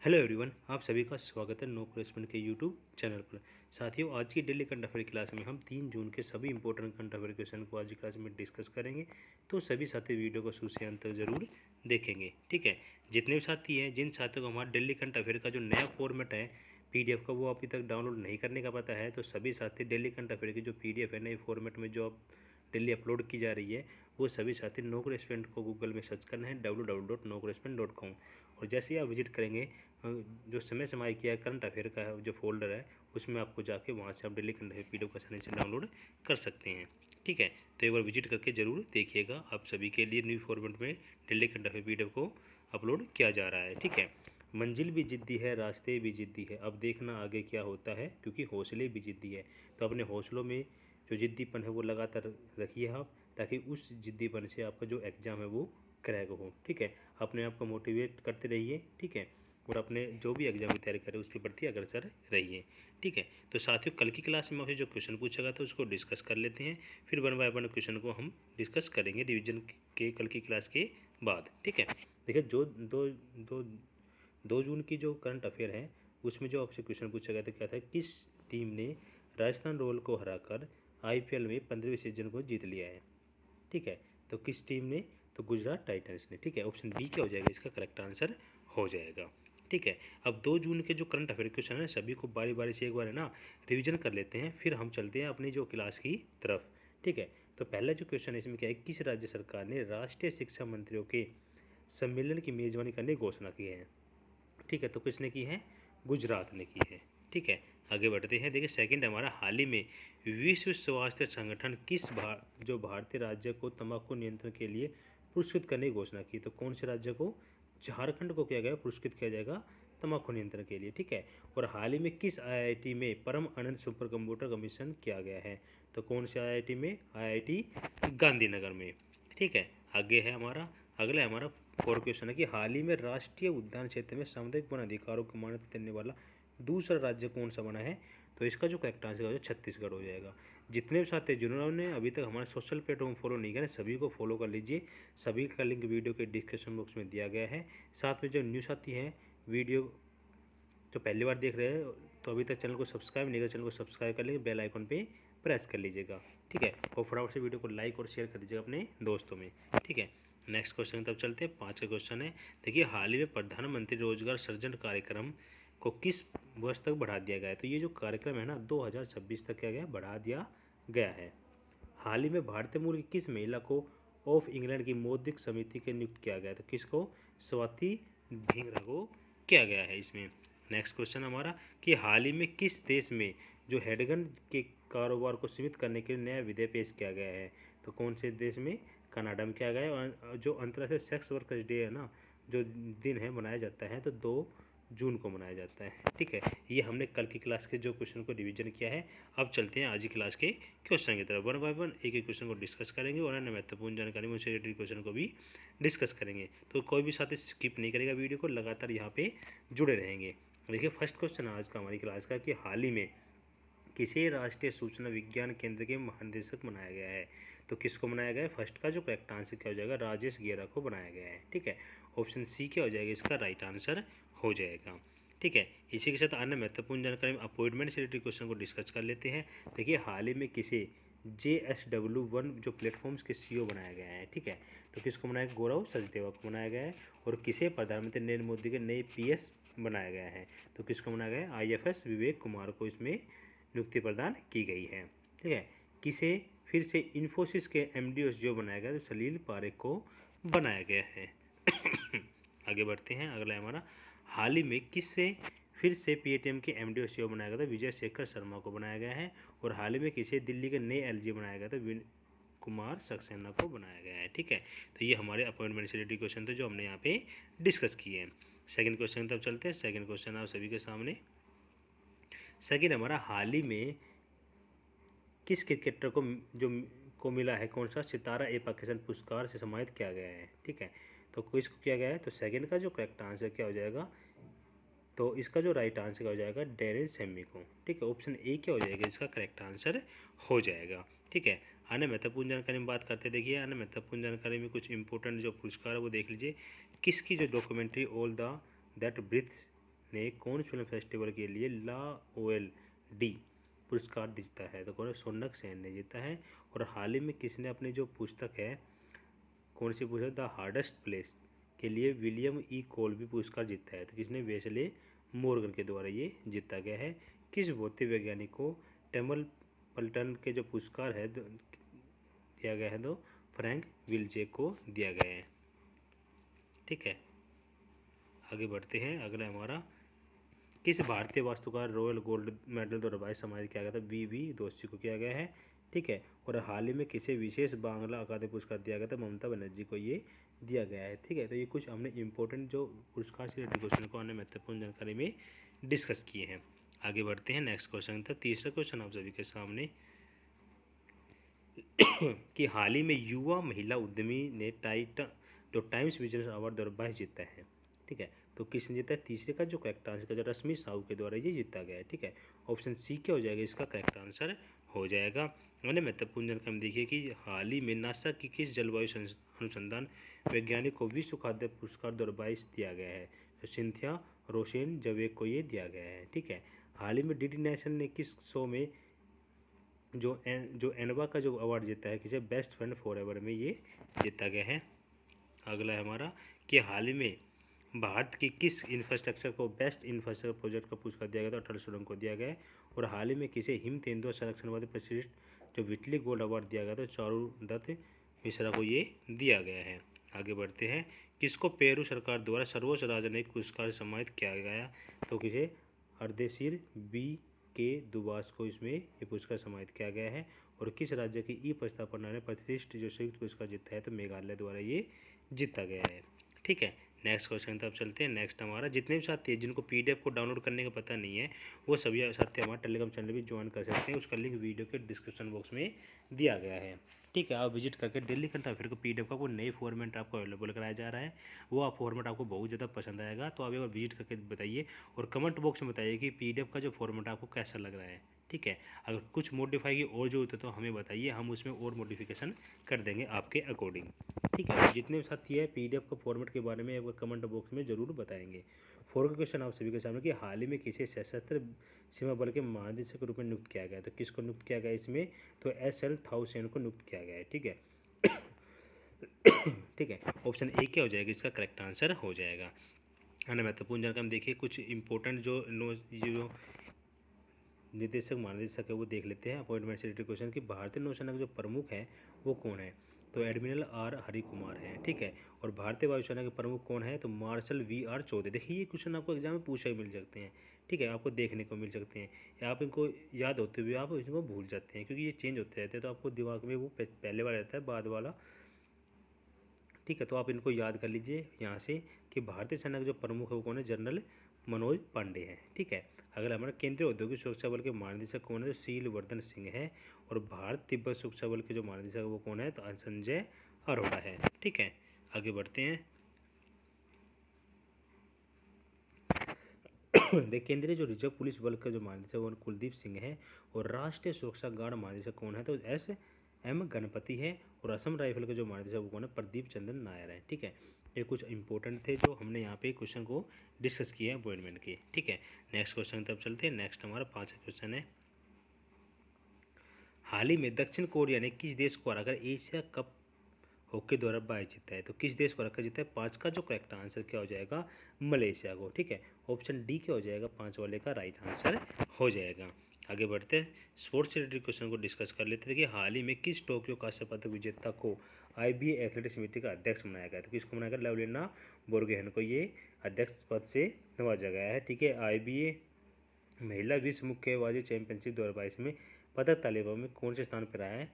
Hello everyone, आप सभी का स्वागत है नो करेस्पॉन्ड के यूट्यूब चैनल पर। साथियों, आज की डेली करंट अफेयर क्लास में हम 3 जून के सभी इंपॉर्टेंट करंट अफेयर क्वेश्चन को आज की क्लास में डिस्कस करेंगे। तो सभी साथी वीडियो को शुरू से अंत तक जरूर देखेंगे, ठीक है। जितने भी साथी हैं, जिन साथियों को हमारा डेली करंट अफेयर का जो नया फॉर्मेट है पीडीएफ का, वो अभी तक डाउनलोड नहीं करने का पता है, तो सभी साथी डेली करंट अफेयर की जो पीडीएफ है नए फॉर्मेट में जो अब डेली अपलोड की जा रही है, वो सभी साथी नो करेस्पॉन्ड को गूगल में सर्च करना है www.nocorrespondent.com। और जैसे ही आप विजिट करेंगे, जो समय समय किया करंट अफेयर का जो फोल्डर है, उसमें आपको जाके वहाँ से आप डेली करंट अफेयर पीडीएफ को आसानी से डाउनलोड कर सकते हैं, ठीक है। तो एक बार विजिट करके ज़रूर देखिएगा। आप सभी के लिए न्यू फॉर्मेट में डेली करंट अफेयर पीडीएफ को अपलोड किया जा रहा है, ठीक है। मंजिल भी जिद्दी है, रास्ते भी जिद्दी है, अब देखना आगे क्या होता है, क्योंकि हौसले भी जिद्दी है। तो अपने हौसलों में जो जिद्दीपन है वो लगातार रखिए आप, ताकि उस जिद्दीपन से आपका जो एग्ज़ाम है वो क्रैक हो, ठीक है। अपने आप को मोटिवेट करते रहिए, ठीक है, और अपने जो भी एग्जाम की तैयारी करें उसके प्रति अग्रसर रहिए, ठीक है। तो साथियों, कल की क्लास में आपसे जो क्वेश्चन पूछा गया था उसको डिस्कस कर लेते हैं, फिर वन बाय वन क्वेश्चन को हम डिस्कस करेंगे रिवीजन के कल की क्लास के बाद, ठीक है। देखिए, जो दो दो 2 जून की जो करंट अफेयर है उसमें जो आपसे क्वेश्चन पूछा गया था, क्या था, किस टीम ने राजस्थान रॉयल को हराकर आईपीएल में 15वें सीजन को जीत लिया है, ठीक है। तो किस टीम ने, तो गुजरात टाइटंस ने, ठीक है। ऑप्शन बी क्या हो जाएगा, इसका करेक्ट आंसर हो जाएगा, ठीक है। अब 2 जून के जो करंट अफेयर क्वेश्चन है सभी को बारी बारी से एक बार है ना रिवीजन कर लेते हैं, फिर हम चलते हैं अपनी जो क्लास की तरफ, ठीक है। तो पहला जो क्वेश्चन है इसमें क्या है, किस राज्य सरकार ने राष्ट्रीय शिक्षा मंत्रियों के सम्मेलन की मेजबानी करने की घोषणा की है, ठीक है। तो किसने की है, गुजरात ने की है, ठीक है। आगे बढ़ते हैं। देखिए, सेकंड हमारा, हाल ही में विश्व स्वास्थ्य संगठन किस जो भारतीय राज्य को तंबाकू नियंत्रण के लिए पुरस्कृत करने की घोषणा की, तो कौन से राज्य को, झारखंड को किया गया पुरस्कृत किया जाएगा तंबाकू नियंत्रण के लिए, ठीक है। और हाल ही में किस आईआईटी में परम आनंद सुपर कंप्यूटर कमीशन किया गया है, तो कौन से आईआईटी में, आईआईटी गांधीनगर में, ठीक है। आगे है हमारा, अगला है हमारा फोर क्वेश्चन है कि हाल ही में राष्ट्रीय उद्यान क्षेत्र में सामुदायिक वन अधिकारों को मान्यता देने वाला दूसरा राज्य कौन सा बना है, तो इसका जो करेक्ट आंसर है छत्तीसगढ़ हो जाएगा। जितने भी साथी जिन्होंने अभी तक हमारे सोशल प्लेटफॉर्म फॉलो नहीं करें, सभी को फॉलो कर लीजिए। सभी का लिंक वीडियो के डिस्क्रिप्शन बॉक्स में दिया गया है। साथ में जो न्यू साथी हैं, वीडियो जो पहली बार देख रहे हैं तो अभी तक चैनल को सब्सक्राइब नहीं कर, चैनल को सब्सक्राइब कर लीजिए, बेल आइकन पे प्रेस कर लीजिएगा, ठीक है। और फटाफट से वीडियो को लाइक और शेयर कर दीजिएगा अपने दोस्तों में, ठीक है। नेक्स्ट क्वेश्चन तब चलते हैं। 5 का क्वेश्चन है, देखिए, हाल ही में प्रधानमंत्री रोजगार सृजन कार्यक्रम को किस वर्ष तक बढ़ा दिया गया है, तो ये जो कार्यक्रम है ना 2026 तक क्या गया, बढ़ा दिया गया है। हाल ही में भारतीय मूल की किस महिला को ऑफ इंग्लैंड की मौद्रिक समिति के नियुक्त किया गया है, तो किसको, स्वाति ढींगरा को किया गया है इसमें। नेक्स्ट क्वेश्चन हमारा, कि हाल ही में किस देश में जो हेडगन के कारोबार को सीमित करने के लिए नया विधेयक पेश किया गया है, तो कौन से देश में, कनाडा में किया गया है। और जो अंतर्राष्ट्रीय सेक्स वर्कर्स डे है ना, जो दिन है मनाया जाता है, तो 2 जून को मनाया जाता है, ठीक है। ये हमने कल की क्लास के जो क्वेश्चन को रिवीजन किया है। अब चलते हैं आज की क्लास के क्वेश्चन की तरफ, वन बाय वन एक एक क्वेश्चन को डिस्कस करेंगे और अन्य महत्वपूर्ण जानकारी में उनसे रिलेटेड क्वेश्चन को भी डिस्कस करेंगे। तो कोई भी साथी स्किप नहीं करेगा वीडियो को, लगातार यहाँ पे जुड़े रहेंगे। देखिए, फर्स्ट क्वेश्चन आज का हमारी क्लास का, कि हाल ही में किसे राष्ट्रीय सूचना विज्ञान केंद्र के महानिदेशक बनाया गया है, तो किसको बनाया गया है। फर्स्ट का जो करेक्ट आंसर क्या हो जाएगा, राजेश गेरा को बनाया गया है, ठीक है। ऑप्शन सी क्या हो जाएगा, इसका राइट आंसर हो जाएगा, ठीक है। इसी के साथ अन्य महत्वपूर्ण जानकारी में अपॉइंटमेंट से रिलेटेड क्वेश्चन को डिस्कस कर लेते हैं। देखिए, हाल ही में किसे JSW1 जो प्लेटफॉर्म्स के CEO बनाया गया है, ठीक है। तो किसको बनाया गया, गौरव सचदेवा को बनाया गया है। और किसे प्रधानमंत्री नरेंद्र मोदी के नए PS बनाया गया है, तो किसको बनाया गया है, IFS विवेक कुमार को इसमें नियुक्ति प्रदान की गई है, ठीक है। किसे फिर से इन्फोसिस के MD जो बनाया गया, तो सलील पारेख को बनाया गया है। आगे बढ़ते हैं। अगला है हमारा, हाल ही में किससे फिर से पेटीएम के MD CEO बनाया गया था, विजय शेखर शर्मा को बनाया गया है। और हाल ही में किसे दिल्ली के नए LG बनाया गया था, विन कुमार सक्सेना को बनाया गया है, ठीक है। तो ये हमारे अपॉइंटमेंट से रिलेटेड क्वेश्चन थे जो हमने यहाँ पे डिस्कस किए हैं। सेकंड क्वेश्चन तब चलते हैं। सेकंड क्वेश्चन आप सभी के सामने। सेकंड हमारा, हाल ही में किस क्रिकेटर को जो को मिला है कौन सा सितारा ए पाकिस्तान पुरस्कार से सम्मानित किया गया है, ठीक है। तो किसको किया गया है, तो सेकंड का जो करेक्ट आंसर क्या हो जाएगा, तो इसका जो राइट आंसर क्या हो जाएगा, डेरिल सेमी को, ठीक है। ऑप्शन ए क्या हो जाएगा, इसका करेक्ट आंसर हो जाएगा, ठीक है। अन्य महत्वपूर्ण जानकारी में बात करते, देखिए अन्य महत्वपूर्ण जानकारी में कुछ इंपॉर्टेंट जो पुरस्कार है वो देख लीजिए। किसकी जो documentary all the that breathes ने कौन फिल्म फेस्टिवल के लिए LAOLD पुरस्कार जीता है? तो कौन है? सोनक सेन ने जीता है। और हाल ही में किसने अपनी जो पुस्तक है, कौन सी पुस्तक, द हार्डेस्ट प्लेस के लिए विलियम ई कोल्बी पुरस्कार जीता है? तो किसने? वेस्ले मॉर्गन के द्वारा ये जीता गया है। किस भौतिक वैज्ञानिक को टेम्पल्टन के जो पुरस्कार है दिया गया है? तो फ्रैंक विल्जे को दिया गया है। ठीक है, आगे बढ़ते हैं। अगला हमारा, किस भारतीय वास्तुकार रॉयल गोल्ड मेडल 2022 सम्मानित किया गया था? BV दोषी को किया गया है। ठीक है, और हाल ही में किसे विशेष बांग्ला अकादमी पुरस्कार दिया गया था? ममता बनर्जी को ये दिया गया है। ठीक है, तो ये कुछ हमने इंपॉर्टेंट जो पुरस्कार से रिलेटेड क्वेश्चन को हमने महत्वपूर्ण जानकारी में डिस्कस किए हैं। आगे बढ़ते हैं। नेक्स्ट क्वेश्चन था, तीसरा क्वेश्चन आप सभी के सामने कि हाल ही में युवा महिला उद्यमी ने टाइम्स बिजनेस अवार्ड 2022 जीता है। ठीक है, तो किसने जीता है? तीसरे का जो करेक्ट आंसर का, जो रश्मि साहू के द्वारा ये जीता गया है। ठीक है, ऑप्शन सी क्या हो जाएगा? इसका करेक्ट आंसर हो जाएगा। मैंने महत्वपूर्ण जानकारी हम देखिए कि हाल ही में नासा की किस जलवायु अनुसंधान वैज्ञानिक को विश्व खाद्य पुरस्कार 2022 दिया गया है? तो सिंथिया रोशेन जवेक को ये दिया गया है। ठीक है, हाल ही में DD नेशनल ने किस शो में जो एनवा का जो अवार्ड जीता है, किसे? बेस्ट फ्रेंड फॉरएवर में ये जीता गया है। अगला है हमारा कि हाल ही में भारत की किस इंफ्रास्ट्रक्चर को बेस्ट इंफ्रास्ट्रक्चर प्रोजेक्ट का पुरस्कार दिया गया? तो अटल सुरंग को दिया गया है। और हाल ही में किसे हिम तेंदुआ संरक्षणवादी प्रतिष्ठित जो विटली गोल्ड अवार्ड दिया गया? तो चारुदत्त मिश्रा को ये दिया गया है। आगे बढ़ते हैं। किसको पेरू सरकार द्वारा सर्वोच्च राजनयिक पुरस्कार से सम्मानित किया गया? तो किसे? अर्देशीर BK दुबास को इसमें ये पुरस्कार सम्मानित किया गया है। और किस राज्य की ई प्रस्ताव प्रणाली ने प्रतिष्ठित जो संयुक्त पुरस्कार जीता है? तो मेघालय द्वारा ये जीता गया है। ठीक है, नेक्स्ट क्वेश्चन तब चलते हैं। नेक्स्ट हमारा, जितने भी साथी हैं जिनको PDF को डाउनलोड करने का पता नहीं है, वो सभी साथी हमारा टेलीग्राम चैनल भी ज्वाइन कर सकते हैं। उसका लिंक वीडियो के डिस्क्रिप्शन बॉक्स में दिया गया है। ठीक है, आप विजिट करके डेली करंट अफेयर को PDF का कोई नई फॉर्मेट आपको अवेलेबल कराया जा रहा है, वो आप फॉर्मेट आपको बहुत ज़्यादा पसंद आएगा। तो आप एक बार विजिट करके बताइए और कमेंट बॉक्स में बताइए कि PDF का जो फॉर्मेट आपको कैसा लग रहा है। ठीक है, अगर कुछ मॉडिफाई की और जरूरत है तो हमें बताइए, हम उसमें और मॉडिफिकेशन कर देंगे आपके अकॉर्डिंग। ठीक है, तो जितने भी साथी है PDF का फॉर्मेट के बारे में एक बार कमेंट बॉक्स में जरूर बताएंगे। फोर्थ क्वेश्चन आप सभी के सामने कि हाल ही में किसी सशस्त्र सीमा बल के महानिदेशक के रूप में नियुक्त किया गया? तो किसको नियुक्त किया गया इसमें? तो SL थाउसेन को नियुक्त किया गया है। ठीक है ठीक है, ऑप्शन ए क्या हो जाएगा? इसका करेक्ट आंसर हो जाएगा। अन्य महत्वपूर्ण जानकारी हम देखिए, कुछ इंपॉर्टेंट जो निदेशक महानिदेशक है वो देख लेते हैं। अपॉइंटमेंट से रिलेटेड क्वेश्चन कि भारतीय नौसेना के जो प्रमुख है वो कौन है? तो एडमिरल R हरिकुमार है। ठीक है, और भारतीय वायुसेना के प्रमुख कौन है? तो मार्शल VR चौधरी। देखिए, ये क्वेश्चन आपको एग्जाम में पूछा ही मिल सकते हैं। ठीक है, आपको देखने को मिल सकते हैं, या आप इनको याद होते हुए आप इनको भूल जाते हैं, क्योंकि ये चेंज होते रहते हैं, तो आपको दिमाग में वो पहले वाला रहता है, बाद वाला। ठीक है, तो आप इनको याद कर लीजिए यहाँ से कि भारतीय सेना के जो प्रमुख है वो कौन है? जनरल मनोज पांडे हैं। ठीक है, अगला हमारा केंद्रीय औद्योगिक सुरक्षा बल के महानिदेशक कौन है? तो शीलवर्धन सिंह है। और भारत तिब्बत सुरक्षा बल के जो महानिदेशक है वो कौन है? तो संजय अरोड़ा है। ठीक है, आगे बढ़ते हैं। केंद्रीय जो रिजर्व पुलिस बल का जो महानिदेशक वो कुलदीप सिंह है। और राष्ट्रीय सुरक्षा गार्ड महानिदेशक कौन है? तो SM गणपति है। और असम राइफल के जो महानिदेशक वो कौन है? प्रदीप चंद्र नायर है। ठीक है, ये कुछ इंपॉर्टेंट थे जो हमने यहाँ पे क्वेश्चन को डिस्कस किए हैं अपॉइंटमेंट के। ठीक है, नेक्स्ट क्वेश्चन तब चलते हैं। नेक्स्ट हमारा 5वां क्वेश्चन है, हाल ही में दक्षिण कोरिया ने किस देश को हराकर एशिया कप हॉकी 2022 जीता है? तो किस देश को हराकर जीता है? 5 का जो करेक्ट आंसर क्या हो जाएगा? मलेशिया को। ठीक है, ऑप्शन डी क्या हो जाएगा? 5 वाले का राइट आंसर हो जाएगा। आगे बढ़ते हैं, स्पोर्ट्स से रिलेटेड क्वेश्चन को डिस्कस कर लेते थे कि हाल ही में किस टोक्यो कांस्य पदक विजेता को IBA एथलेटिक्स समिति का अध्यक्ष बनाया गया? तो किसको बनाया गया? लवलीना बोर्गोहेन को ये अध्यक्ष पद से नवाजा गया है। ठीक है, IBA महिला विश्व मुक्केबाजी चैंपियनशिप 2022 में पदक तालिका में कौन से स्थान पर रहा है?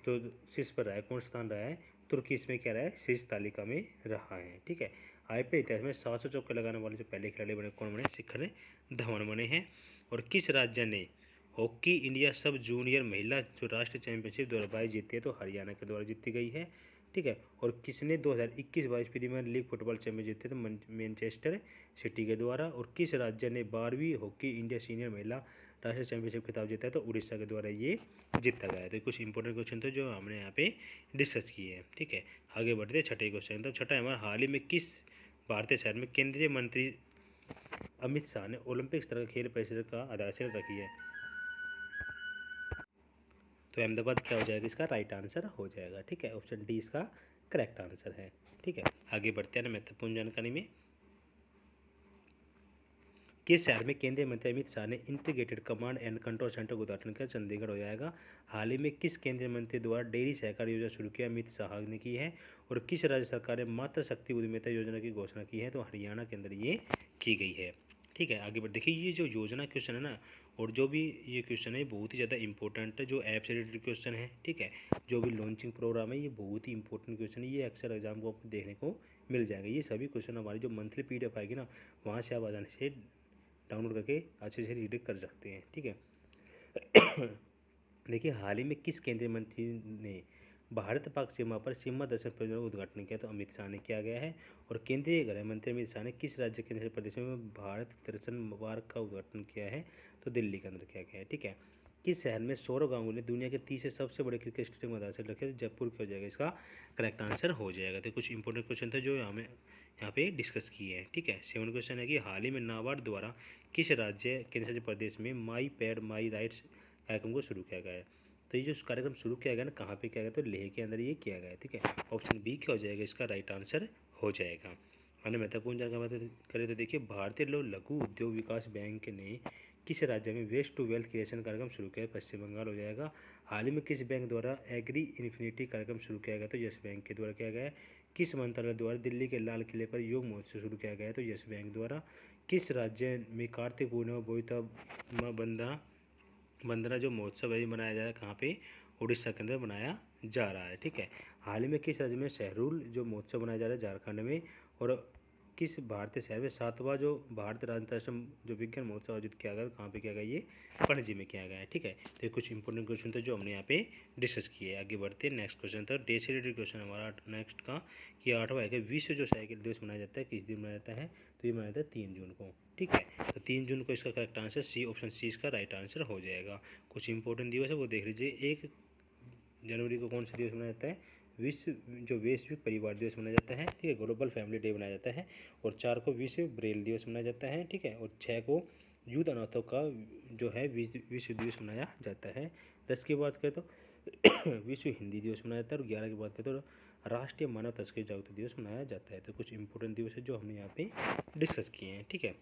जो शीर्ष पर रहा है, कौन सा स्थान रहा है? तुर्की इसमें क्या रहा है? शीर्ष तालिका में रहा है। ठीक है, IPL इतिहास में 700 चौके लगाने वाले जो पहले खिलाड़ी बने कौन बने? शिखर धवन बने हैं। और किस राज्य ने हॉकी इंडिया सब जूनियर महिला जो राष्ट्रीय चैंपियनशिप 2022 जीती है? तो हरियाणा के द्वारा जीती गई है। ठीक है, और किसने 2021-22 प्रीमियर लीग फुटबॉल चैंपियन जीते? तो मैनचेस्टर सिटी के द्वारा। और किस राज्य ने 12वीं हॉकी इंडिया सीनियर महिला राष्ट्रीय चैंपियनशिप खिताब जीता है? तो उड़ीसा के द्वारा ये जीता गया है। तो कुछ इंपॉर्टेंट क्वेश्चन थे जो हमने यहाँ पे डिस्कस किए हैं। ठीक है, आगे बढ़ते हैं छठे क्वेश्चन। तो छठा हमारा, हाल ही में किस भारतीय शहर में केंद्रीय मंत्री अमित शाह ने ओलंपिक स्तर का खेल परिसर का आधारशिला रखी है। तो अहमदाबाद क्या हो जाएगा, इसका राइट आंसर हो जाएगा। ठीक है, ऑप्शन डी इसका करेक्ट आंसर है। ठीक है, आगे बढ़ते हैं महत्वपूर्ण जानकारी में। किस शहर में केंद्रीय मंत्री अमित शाह ने integrated command and control centre का उद्घाटन किया, चंडीगढ़ हो जाएगा। हाल ही में किस केंद्रीय मंत्री द्वारा डेयरी सहकार योजना शुरू किया, अमित शाह ने की है। और किस राज्य सरकार ने मातृ शक्ति उद्यमिता योजना की घोषणा की है, तो हरियाणा के अंदर ये की गई है। ठीक है, आगे बढ़ देखिए ये जो योजना क्वेश्चन है ना, और जो भी ये क्वेश्चन है बहुत ही ज़्यादा इंपॉर्टेंट है, जो ऐप से रिलेटेड क्वेश्चन है। ठीक है, जो भी लॉन्चिंग प्रोग्राम है ये बहुत ही इंपॉर्टेंट क्वेश्चन है, ये अक्सर एग्जाम को आपको देखने को मिल जाएगा। ये सभी क्वेश्चन हमारी जो मंथली PDF आएगी ना, वहाँ से आप आसानी से डाउनलोड करके अच्छे से रीड कर सकते हैं। ठीक है देखिए हाल ही में किस केंद्रीय मंत्री ने भारत पाक सीमा पर सीमा दर्शन परियोजना का उद्घाटन किया, तो अमित शाह ने किया गया है। और केंद्रीय गृह मंत्री अमित शाह ने किस राज्य केंद्र प्रदेश में भारत दर्शन मार्ग का उद्घाटन किया है, तो दिल्ली के अंदर किया गया है। ठीक है, किस शहर में सौरव गांगुली ने दुनिया के तीसरे सबसे बड़े क्रिकेट स्टेडियम का आधारशिला रखे, तो जयपुर क्या हो जाएगा, इसका करेक्ट आंसर हो जाएगा। तो कुछ इंपॉर्टेंट क्वेश्चन थे जो हमें यहाँ पे डिस्कस किए हैं। ठीक है, 7 क्वेश्चन है कि हाल ही में नाबार्ड द्वारा किस राज्य केंद्र शासित प्रदेश में माई पैड माई राइट्स कार्यक्रम को शुरू किया गया है, तो ये जो कार्यक्रम शुरू किया गया ना, कहाँ पे किया गया, तो लेह के अंदर ये किया गया है। ठीक है, ऑप्शन बी क्या हो जाएगा, इसका राइट आंसर हो जाएगा। अन्य महत्वपूर्ण जानकारी बात करें तो देखिए भारतीय लघु उद्योग विकास बैंक ने किस राज्य में वेस्ट टू वेल्थ क्रिएशन कार्यक्रम शुरू किया है, पश्चिम बंगाल हो जाएगा। हाल ही में किस बैंक द्वारा एग्री इन्फिनिटी कार्यक्रम शुरू किया गया, तो यस बैंक के द्वारा किया गया है। किस मंत्रालय द्वारा दिल्ली के लाल किले पर योग महोत्सव शुरू किया गया है, तो यस बैंक द्वारा। किस राज्य में कार्तिक पूर्णिमा बोईता बंदना जो महोत्सव है ये मनाया जा रहा है, कहाँ पे, उड़ीसा के अंदर मनाया जा रहा है। ठीक है, हाल ही में किस राज्य में शहरुल जो महोत्सव मनाया जा रहा है, झारखंड में। और किस भारतीय शहर में 7वां जो भारत अंतर्राष्ट्रीय जो विज्ञान महोत्सव आयोजित किया गया, कहाँ पे किया गया, ये पणजी में किया गया है। ठीक है, तो ये कुछ इंपॉर्टेंट क्वेश्चन थे जो हमने यहाँ पे डिस्कस किए। आगे बढ़ते हैं, नेक्स्ट क्वेश्चन था डे से रिलेटेड क्वेश्चन हमारा नेक्स्ट का, कि 8वां है कि विश्व जो साइकिल दिवस मनाया जाता है किस दिन मनाया जाता है, तो ये मनाया जाता है 3 जून को। ठीक है, तो 3 जून को इसका correct answer C, option C इसका राइट आंसर हो जाएगा। कुछ इंपॉर्टेंट दिवस है वो देख लीजिए। 1 जनवरी को कौन सा दिवस मनाया जाता है, विश्व जो वैश्विक परिवार दिवस मनाया जाता है। ठीक है, ग्लोबल फैमिली डे मनाया जाता है। और 4 को विश्व ब्रेल दिवस मनाया जाता है। ठीक है, और 6 को युद्ध अनाथों का जो है विश्व दिवस मनाया जाता है। 10 की बात करें तो विश्व हिंदी दिवस मनाया जाता है। और 11 की बात करें तो राष्ट्रीय मानव तस्करी जागरूकता दिवस मनाया जाता है। तो कुछ इंपॉर्टेंट दिवस है जो हमने यहाँ पे डिस्कस किए हैं। ठीक है,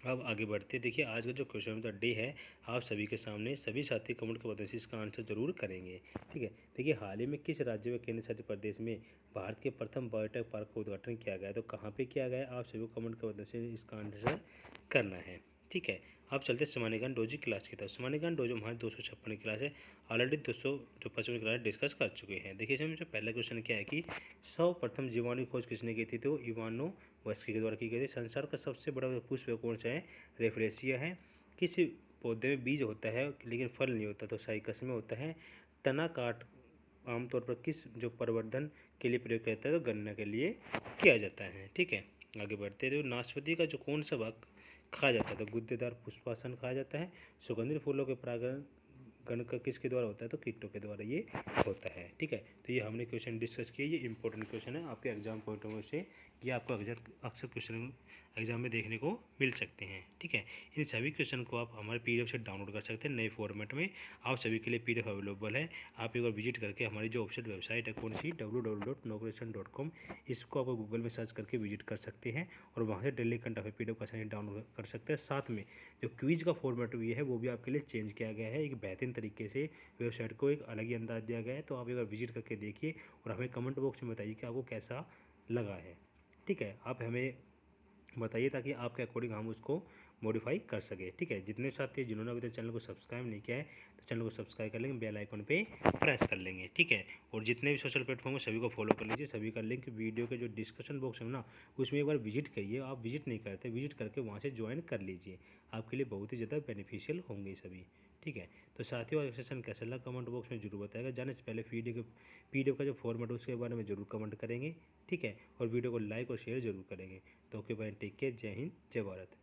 अब आगे बढ़ते देखिए आज का जो क्वेश्चन ऑफ द डे है आप सभी के सामने, सभी साथी कमेंट के माध्यम से इसका आंसर जरूर करेंगे। ठीक है, देखिए हाल ही में किस राज्य व केंद्र शासित प्रदेश में भारत के प्रथम बायोटेक पार्क का उद्घाटन किया गया है, तो कहाँ पे किया गया है, आप सभी को कमेंट के माध्यम से इसका आंसर करना है। ठीक है, अब चलते समानीकरण डोजी क्लास की तरफ। समानीकरण डोजो हमारी 256 क्लास है, ऑलरेडी 200 जो 55 क्लास डिस्कस कर चुके हैं। देखिए इसमें जो पहला क्वेश्चन क्या है कि सर्वप्रथम जीवाणु खोज किसने की थी, तो इवानो वस्की के द्वारा की गई थी। संसार का सबसे बड़ा पुष्प कौन सा है, रेफरेसिया है। किस पौधे में बीज होता है लेकिन फल नहीं होता, तो साइकस में होता है। तना काट आमतौर पर किस जो प्रवर्धन के लिए प्रयोग किया जाता है, तो गन्ना के लिए किया जाता है। ठीक है, आगे बढ़ते हैं। तो नाशपाती का जो कौन सा भाग खाया जाता है, तो गुद्देदार पुष्पासन खाया जाता है। सुगंधित फूलों के परागण गण का किसके द्वारा होता है, तो कीटों के द्वारा ये होता है। ठीक है, तो ये हमने क्वेश्चन डिस्कस किए, ये इंपॉर्टेंट क्वेश्चन है आपके एग्जाम पॉइंट ऑफ व्यू से, ये आपको अक्सर क्वेश्चन एग्जाम में देखने को मिल सकते हैं। ठीक है, इन सभी क्वेश्चन को आप हमारे PDF से डाउनलोड कर सकते हैं नए फॉर्मेट में। आप सभी के लिए PDF अवेलेबल है, आप एक बार विजिट करके हमारी जो ऑफिशियल वेबसाइट है कौन सी www.nocreation.com, इसको आप गूगल में सर्च करके विजिट कर सकते हैं और वहाँ से डेली करंट अफेयर PDF का आसानी डाउनलोड कर सकते हैं। साथ में जो क्विज का फॉर्मेट भी है वो भी आपके लिए चेंज किया गया है, एक बेहतरीन तरीके से वेबसाइट को एक अलग ही अंदाज दिया गया है। तो आप एक बार विजिट करके देखिए और हमें कमेंट बॉक्स में बताइए कि आपको कैसा लगा है। ठीक है, आप हमें बताइए ताकि आपके अकॉर्डिंग हम उसको मॉडिफाई कर सके। ठीक है, जितने साथी जिन्होंने अभी तक चैनल को सब्सक्राइब नहीं किया है तो चैनल को सब्सक्राइब कर लेंगे, बेल आइकन पे प्रेस कर लेंगे। ठीक है, और जितने भी सोशल प्लेटफॉर्म है सभी को फॉलो कर लीजिए। सभी का लिंक वीडियो के जो डिस्कशन बॉक्स है ना उसमें एक बार विजिट करिए। आप विजिट नहीं करते, विजिट करके वहाँ से ज्वाइन कर लीजिए, आपके लिए बहुत ही ज़्यादा बेनिफिशियल होंगे सभी। ठीक है, तो साथियों आज सेशन कैसा लगा कमेंट बॉक्स में जरूर बताएगा। जाने से पहले PDF का जो फॉर्मेट है उसके बारे में जरूर कमेंट करेंगे। ठीक है, और वीडियो को लाइक और शेयर जरूर करेंगे। तो ओके बाय, टेक केयर, जय हिंद, जय भारत।